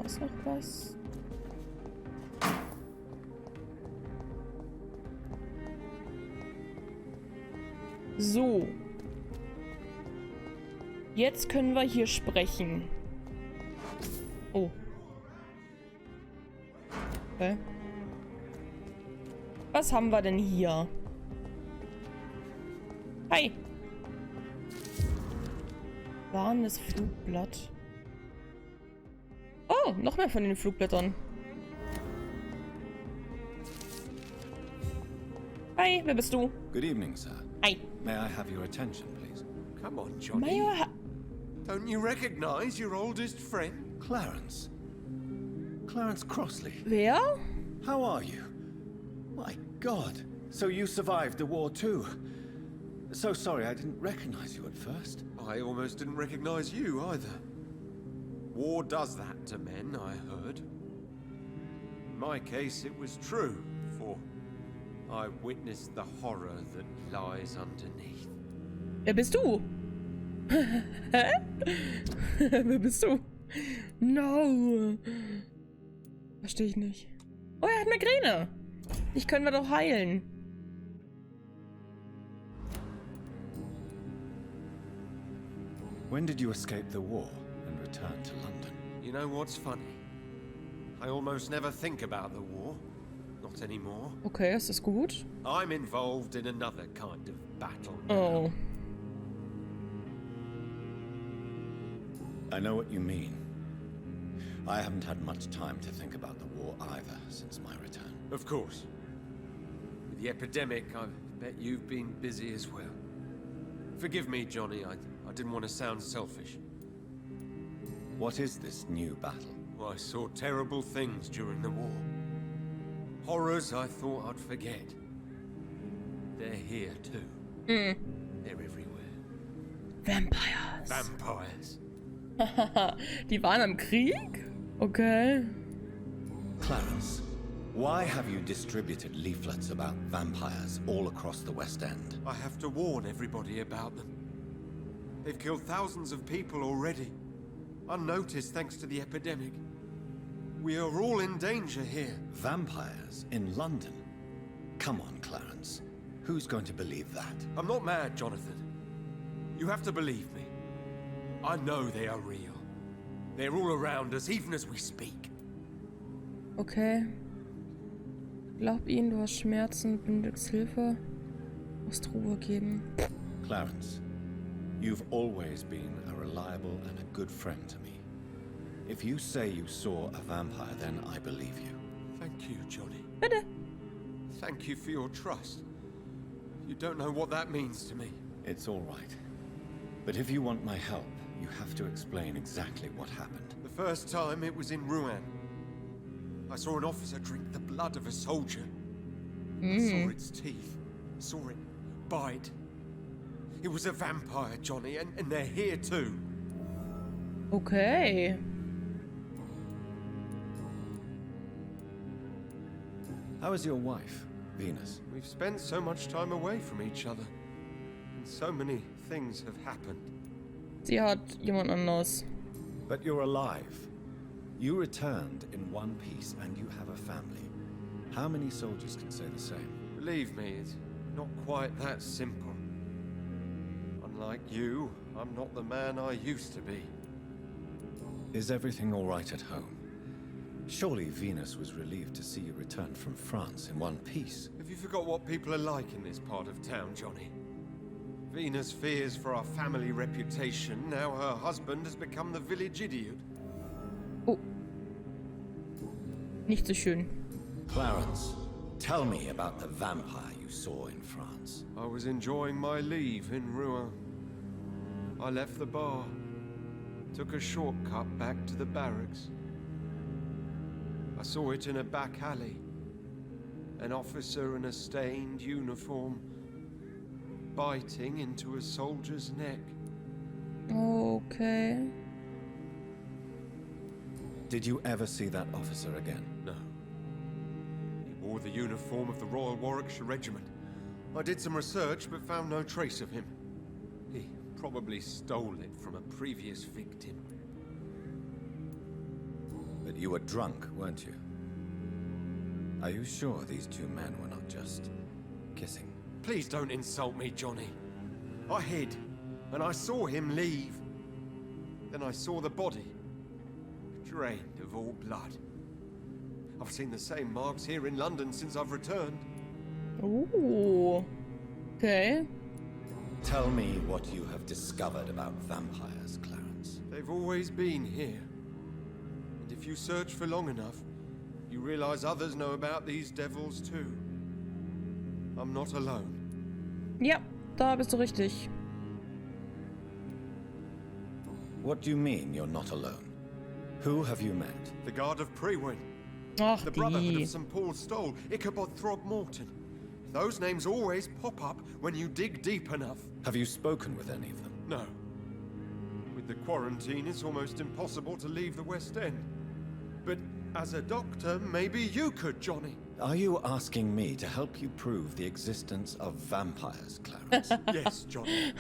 ist noch was. So. Jetzt können wir hier sprechen. Oh. Okay. Was haben wir denn hier? Hi. Warnes Flugblatt. Oh, noch mehr von den Flugblättern. Hi, wer bist du? Good evening, sir. Hi. May I have your attention, please? Come on, Johnny. Major Don't you recognize your oldest friend? Clarence. Clarence Crossley. Wer? How are you? My God. So you survived the war too. So sorry I didn't recognize you at first. I almost didn't recognize you either. War does that to men, I heard. In my case, it was true, for I witnessed the horror that lies underneath. Wer bist du? Hä? Wer bist du? No. Verstehe ich nicht. Oh, er hat Migräne. Ich können wir doch heilen. When did you escape the war and return to London? You know what's funny? I almost never think about the war. Not anymore. Okay, ist das gut? I'm involved in another kind of battle now. Oh. I know what you mean. I haven't had much time to think about the war either since my return. Of course. With the epidemic, I bet you've been busy as well. Forgive me, Johnny, I didn't want to sound selfish. What is this new battle? I saw terrible things during the war. Horrors I thought I'd forget. They're here too. They're everywhere. Vampires. Vampires. Die waren am Krieg? Okay. Clarence, why have you distributed leaflets about vampires all across the West End? I have to warn everybody about them. They've killed thousands of people already. Unnoticed thanks to the epidemic. We are all in danger here. Vampires in London? Come on, Clarence. Who's going to believe that? I'm not mad, Jonathan. You have to believe me. I know they are real. They're all around us, even as we speak. Okay. Glaub ihnen, du hast Schmerzen, benötigst Hilfe. Musst Ruhe geben. Clarence, you've always been a reliable and a good friend to me. If you say you saw a vampire, then I believe you. Thank you, Johnny. Bitte. Thank you for your trust. You don't know what that means to me. It's all right. But if you want my help, you have to explain exactly what happened. The first time it was in Rouen. I saw an officer drink the blood of a soldier. I saw its teeth. Saw it bite. It was a vampire, Johnny, and they're here too. Okay. How is your wife, Venus? We've spent so much time away from each other. And so many things have happened. Sie hat jemand anders. But you're alive. You returned in one piece and you have a family. How many soldiers can say the same? Believe me, it's not quite that simple. Unlike you, I'm not the man I used to be. Is everything all right at home? Surely Venus was relieved to see you return from France in one piece. Have you forgot what people are like in this part of town, Johnny? Venus fears for our family reputation. Now her husband has become the village idiot. Oh. Nicht so schön. Clarence, tell me about the vampire you saw in France. I was enjoying my leave in Rouen. I left the bar, took a shortcut back to the barracks. I saw it in a back alley. An officer in a stained uniform biting into a soldier's neck. Okay. Did you ever see that officer again? No. He wore the uniform of the Royal Warwickshire Regiment. I did some research but found no trace of him. He probably stole it from a previous victim. But you were drunk, weren't you? Are you sure these two men were not just kissing? Please don't insult me, Johnny. I hid, and I saw him leave. Then I saw the body, drained of all blood. I've seen the same marks here in London since I've returned. Ooh. Okay. Tell me what you have discovered about vampires, Clarence. They've always been here. And if you search for long enough, you realize others know about these devils too. I'm not alone. Ja, da bist du richtig. What do you mean you're not alone? Who have you met? The Guard of Prewin, Ach, the Brotherhood die. of St. Paul's Stole, Ichabod Throgmorton. Those names always pop up when you dig deep enough. Have you spoken with any of them? No. With the quarantine, it's almost impossible to leave the West End. But as a doctor, maybe you could, Johnny. Are you asking me to help you prove the existence of vampires, Clarence? Yes, Johnny.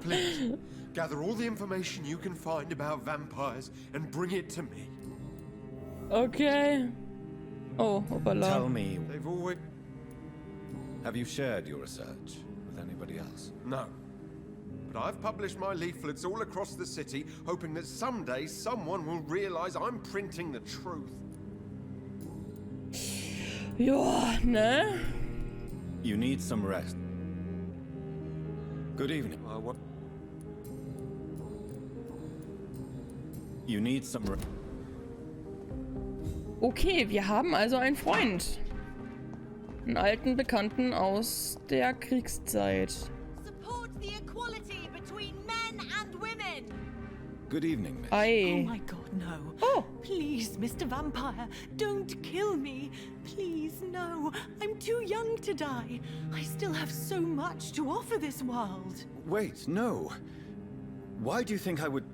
Please, gather all the information you can find about vampires and bring it to me. Okay. Oh, hoppala. Tell me, They've always... have you shared your research with anybody else? No. But I've published my leaflets all across the city, hoping that someday someone will realize I'm printing the truth. Ja, ne? You need some rest. Good evening. What? You need some rest. Okay, wir haben also einen Freund. Einen alten Bekannten aus der Kriegszeit. Support the equality between men and women. Good evening, miss. Oh Ei. my god, no. Oh. Please, Mr. Vampire, don't kill me. Please, no. I'm too young to die. I still have so much to offer this world. Wait, no. Why do you think I would...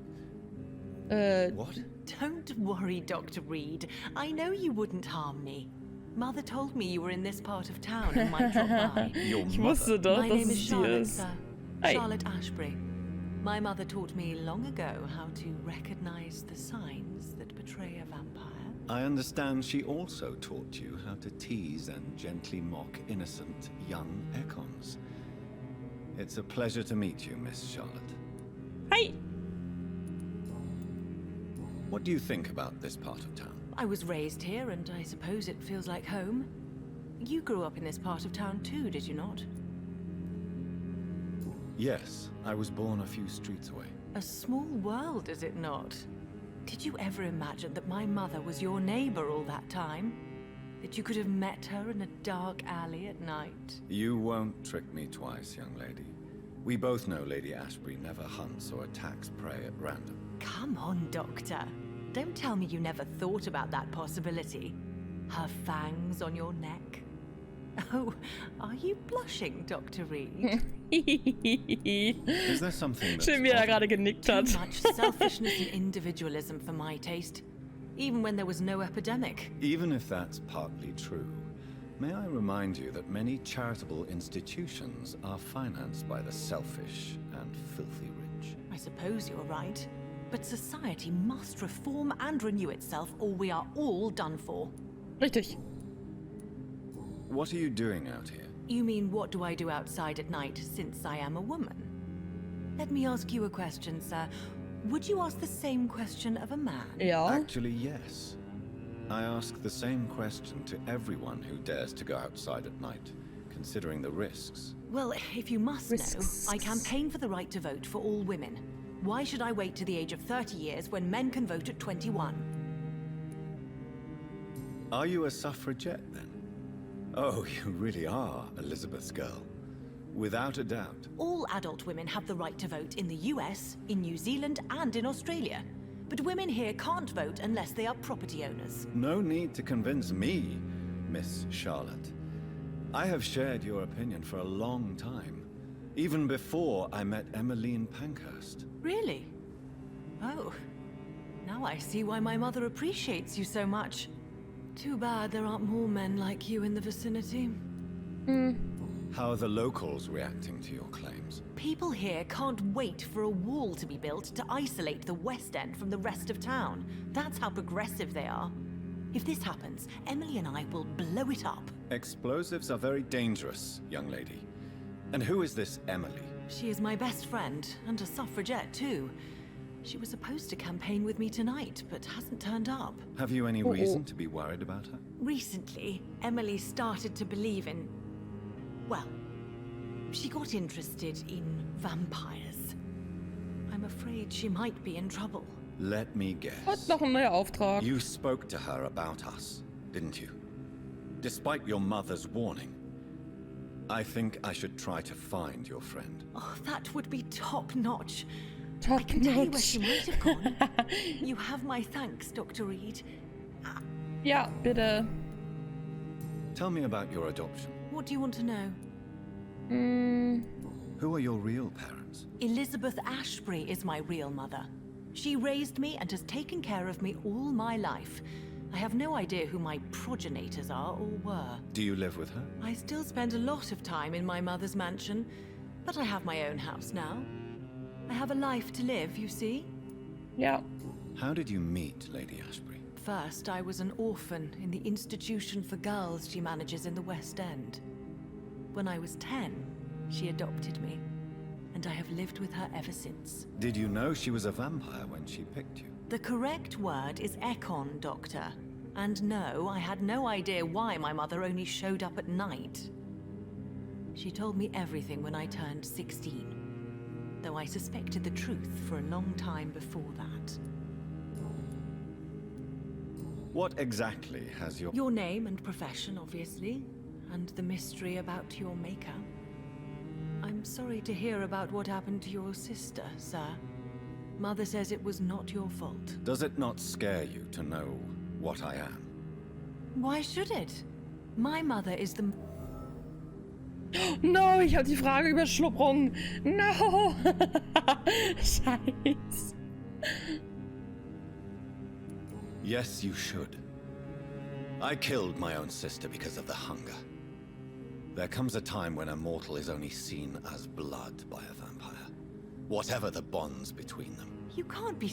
What? Don't worry, Dr. Reid. I know you wouldn't harm me. Mother told me you were in this part of town and might drop by. Your Ich mother? wusste doch, My dass name is es die Charlotte, ist. sir. Ei. Charlotte Ashbury. My mother taught me long ago how to recognize the signs that betray a vampire. I understand she also taught you how to tease and gently mock innocent young econs. It's a pleasure to meet you, Miss Charlotte. Hi. What do you think about this part of town? I was raised here, and I suppose it feels like home. You grew up in this part of town too, did you not? Yes, I was born a few streets away. A small world, is it not? Did you ever imagine that my mother was your neighbor all that time? That you could have met her in a dark alley at night? You won't trick me twice, young lady. We both know Lady Ashbury never hunts or attacks prey at random. Come on, Doctor. Don't tell me you never thought about that possibility. Her fangs on your neck. Oh, are you blushing, Dr. Reid? Is there something that's Schön, wie er bothering gerade genickt Too hat. much selfishness and individualism for my taste. Even when there was no epidemic. Even if that's partly true, may I remind you that many charitable institutions are financed by the selfish and filthy rich. I suppose you're right. But society must reform and renew itself, or we are all done for. Richtig. What are you doing out here? You mean, what do I do outside at night since I am a woman? Let me ask you a question, sir. Would you ask the same question of a man? Ja. Actually, yes. I ask the same question to everyone who dares to go outside at night, considering the risks. Well, if you must Risks. know, I campaign for the right to vote for all women. Why should I wait to the age of 30 years when men can vote at 21? Are you a suffragette, then? Oh, you really are Elizabeth's girl. Without a doubt. All adult women have the right to vote in the US, in New Zealand, and in Australia. But women here can't vote unless they are property owners. No need to convince me, Miss Charlotte. I have shared your opinion for a long time. Even before I met Emmeline Pankhurst. Really? Oh. Now I see why my mother appreciates you so much. Too bad there aren't more men like you in the vicinity. How are the locals reacting to your claims? People here can't wait for a wall to be built to isolate the West End from the rest of town. That's how progressive they are. If this happens, Emily and I will blow it up. Explosives are very dangerous, young lady. And who is this Emily? She is my best friend, and a suffragette too. She was supposed to campaign with me tonight, but hasn't turned up. Have you any reason to be worried about her? Recently, Emily started to believe in... well, she got interested in vampires. I'm afraid she might be in trouble. Let me Hat guess. noch ein neuer Auftrag. You spoke to her about us, didn't you? Despite your mother's warning. I think I should try to find your friend. Oh, that would be top-notch. I Top can tell you where notch. she might have gone. You have my thanks, Dr. Reid. Ja, bitte. Tell me about your adoption. What do you want to know? Who are your real parents? Elizabeth Ashbury is my real mother. She raised me and has taken care of me all my life. I have no idea who my progenitors are or were. Do you live with her? I still spend a lot of time in my mother's mansion, but I have my own house now. I have a life to live, you see. Ja. How did you meet Lady Ashbury? First, I was an orphan in the institution for girls she manages in the West End. When I was 10, she adopted me, and I have lived with her ever since. Did you know she was a vampire when she picked you? The correct word is Ekon, Doctor. And no, I had no idea why my mother only showed up at night. She told me everything when I turned 16, though I suspected the truth for a long time before that. What exactly has your... Your name and profession, obviously, and the mystery about your maker. I'm sorry to hear about what happened to your sister, sir. Mother says it was not your fault. Does it not scare you to know what I am? Why should it? My mother is the... No, ich habe die Frage übersprungen. No. Scheiße. Yes, you should. I killed my own sister because of the hunger. There comes a time when a mortal is only seen as blood by a vampire, whatever the bonds between them. You can't be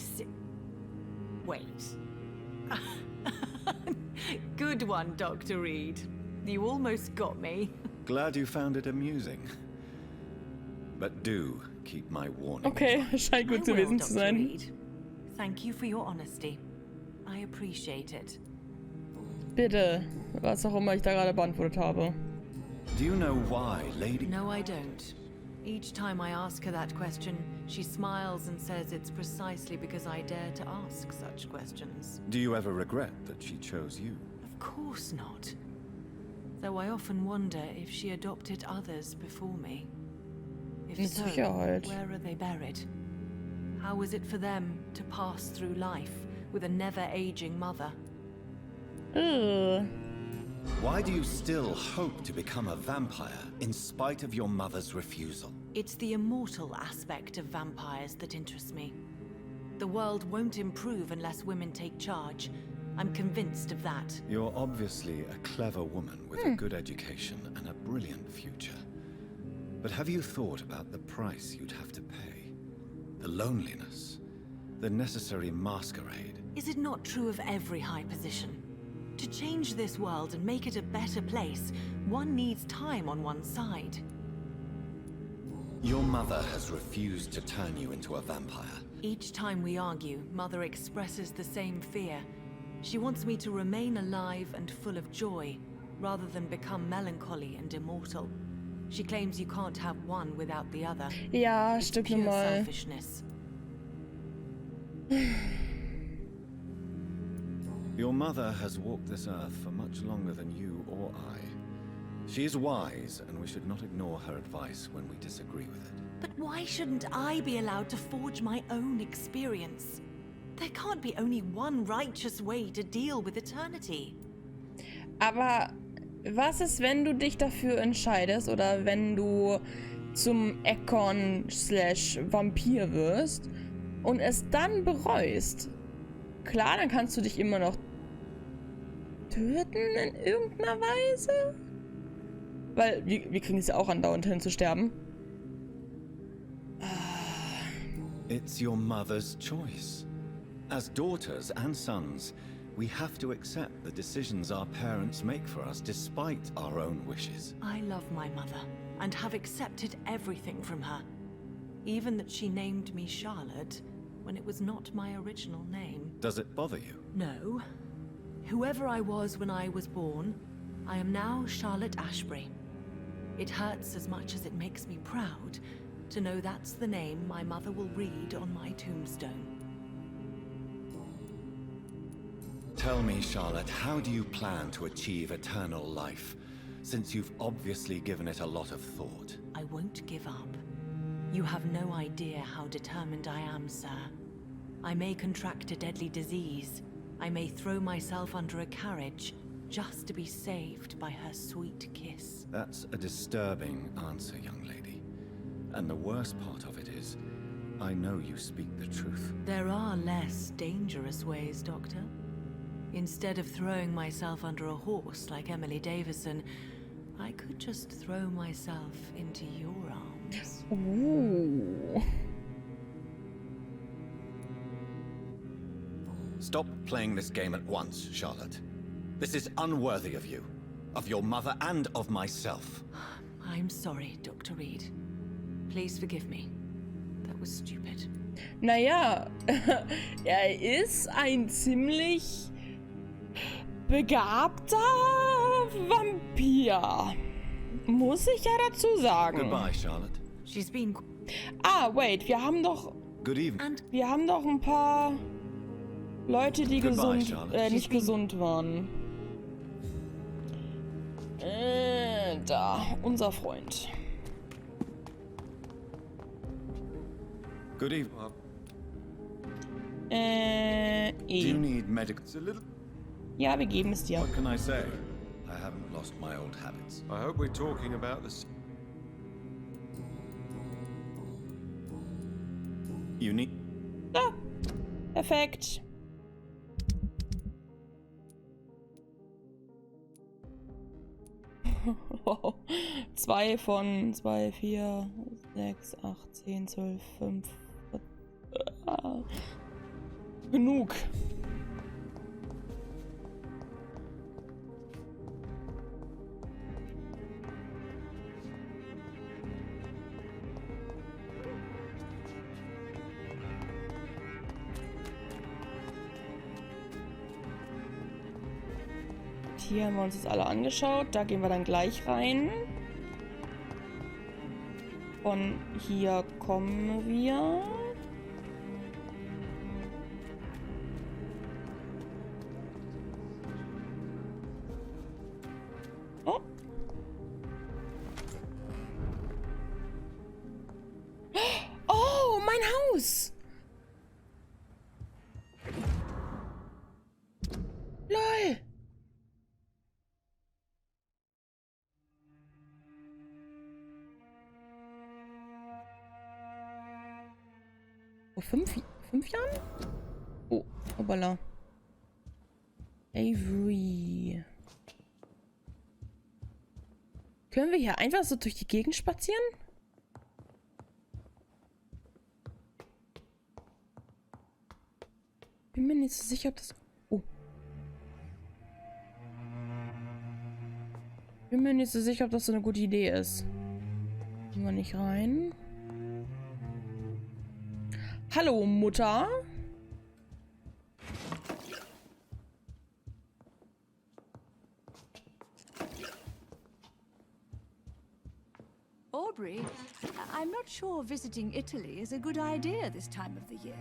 Wait. Good one, Dr. Reid. You almost got me. Glad you found it amusing. But do keep my warning. Okay, scheint gut I will, gewesen zu Dr. sein. Reid. Thank you for your honesty. I appreciate it. Bitte, was auch immer ich da gerade beantwortet habe. Do you know why, Lady? No, I don't. Each time I ask her that question, she smiles and says it's precisely because I dare to ask such questions. Do you ever regret that she chose you? Of course not. Though I often wonder if she adopted others before me. If Mit so, Sicherheit. where are they buried? How was it for them to pass through life with a never-aging mother? Ugh. Why do you still hope to become a vampire in spite of your mother's refusal? It's the immortal aspect of vampires that interests me. The world won't improve unless women take charge. I'm convinced of that. You're obviously a clever woman with a good education and a brilliant future. But have you thought about the price you'd have to pay? The loneliness, the necessary masquerade. Is it not true of every high position? To change this world and make it a better place, one needs time on one's side. Your mother has refused to turn you into a vampire. Each time we argue, Mother expresses the same fear. She wants me to remain alive and full of joy, rather than become melancholy and immortal. She claims you can't have one without the other. Ja, It's Stück pure mal. selfishness. Your mother has walked this earth for much longer than you or I. She is wise, and we should not ignore her advice when we disagree with it. But why shouldn't I be allowed to forge my own experience? There can't be only one righteous way to deal with eternity. Aber was ist, wenn du dich dafür entscheidest oder wenn du zum Ekon/Vampir wirst und es dann bereust? Klar, dann kannst du dich immer noch töten in irgendeiner Weise. Weil wir kriegen es ja auch andauernd hin zu sterben. It's your mother's choice. As daughters and sons, we have to accept the decisions our parents make for us despite our own wishes. I love my mother and have accepted everything from her. Even that she named me Charlotte when it was not my original name. Does it bother you? No. Whoever I was when I was born, I am now Charlotte Ashbury. It hurts as much as it makes me proud to know that's the name my mother will read on my tombstone. Tell me, Charlotte, how do you plan to achieve eternal life, since you've obviously given it a lot of thought? I won't give up. You have no idea how determined I am, sir. I may contract a deadly disease. I may throw myself under a carriage just to be saved by her sweet kiss. That's a disturbing answer, young lady. And the worst part of it is, I know you speak the truth. There are less dangerous ways, Doctor. Instead of throwing myself under a horse like Emily Davison, I could just throw myself into your arms. Ooh. Stop playing this game at once, Charlotte. This is unworthy of you, of your mother, and of myself. I'm sorry, Dr. Reid. Please forgive me. That was stupid. Naja, er ist ein ziemlich begabter Vampir. Muss ich ja dazu sagen. Goodbye, Charlotte. She's been... Ah, wait, wir haben doch... Good evening. And Wir haben doch ein paar Leute, die Goodbye, gesund, Charlotte. nicht gesund waren. Da, unser Freund. Good evening. Do you E. need medical? It's a little. Ja, wir geben es dir. What can I say? I haven't lost my old habits. I hope we're talking about the... You need. Ja, perfekt. Zwei von 2, 4, 6, 8, 10, 12, 5. Genug. Hier haben wir uns jetzt alle angeschaut. Da gehen wir dann gleich rein. Von hier kommen wir. Oh. Oh, mein Haus! LOL! Vor 5 Jahren? Oh, hoppala. Avery. Können wir hier einfach so durch die Gegend spazieren? Bin mir nicht so sicher, ob das... Oh. Bin mir nicht so sicher, ob das so eine gute Idee ist. Gehen wir nicht rein. Hallo, Mutter. Aubrey, I'm not sure visiting Italy is a good idea this time of the year.